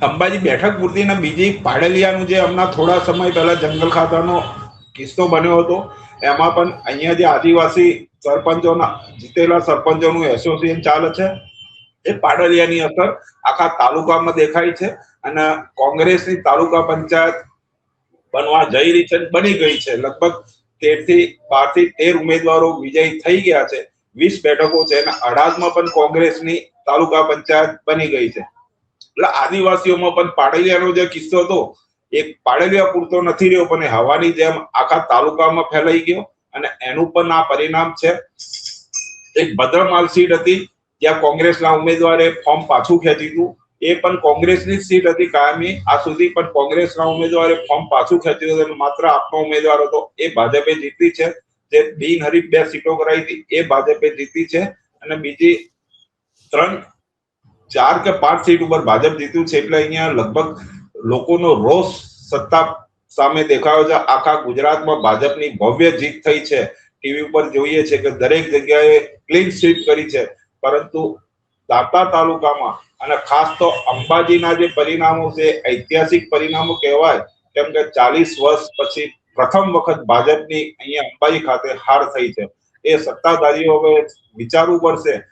અંબાજી બેઠક પૂરતીના બીજી પાડલિયાનું જે હમણાં થોડા સમય પહેલા જંગલ ખાતાનો કિસ્સો બન્યો હતો, એમાં પણ અહીંયા જે આદિવાસી સરપંચોના જીતેલા સરપંચોનું એસોસિએશન ચાલે છે, એ પાડલિયાની અસર આખા તાલુકામાં દેખાય છે. અને કોંગ્રેસની તાલુકા પંચાયત બનવા જઈ રહી છે, બની ગઈ છે. લગભગ 12 થી ઉમેદવારો વિજય થઈ ગયા છે. 20 બેઠકો છે અને અડાજમાં પણ કોંગ્રેસની તાલુકા પંચાયત બની ગઈ છે. એટલે આદિવાસીઓમાં પણ પાડલિયાનો જે કિસ્સો હતો એ પાડલિયા પૂરતો નથી રહ્યો, પણ હવાની જેમ આખા તાલુકામાં ફેલાઈ ગયો. અને એનું પણ આ પરિણામ છે. એક ભદ્રમાલ સીટ હતી, ત્યાં કોંગ્રેસના ઉમેદવારે ફોર્મ પાછું ખેંચી હતું. એ પણ કોંગ્રેસની સીટ હતી કાયમી, આ સુધી પણ કોંગ્રેસના ઉમેદવારે ફોર્મ પાછું ખેંચ્યું હતું. માત્ર આપનો ઉમેદવાર હતો, એ ભાજપે જીતી છે. જે બિનહરીફ 2 સીટો કરાઈ હતી એ ભાજપે જીતી છે. અને બીજી 3, 4 કે 5 સીટ ઉપર ભાજપ જીત્યું છે. એટલે અહીંયા લગભગ લોકોનો રોષ સત્તા સામે દેખાયો છે. આખા ગુજરાતમાં ભાજપની ભવ્ય જીત થઈ છે. ટીવી ઉપર જોઈએ છે કે દરેક જગ્યાએ ક્લીન સ્વીપ કરી છે. પરંતુ દાંતા તાલુકામાં અને ખાસ તો અંબાજીના જે પરિણામો છે, ઐતિહાસિક પરિણામો કહેવાય, કેમ કે 40 વર્ષ પછી પ્રથમ વખત ભાજપની અહીંયા અંબાજી ખાતે હાર થઈ છે. એ સત્તાધારીઓ હવે વિચારવું પડશે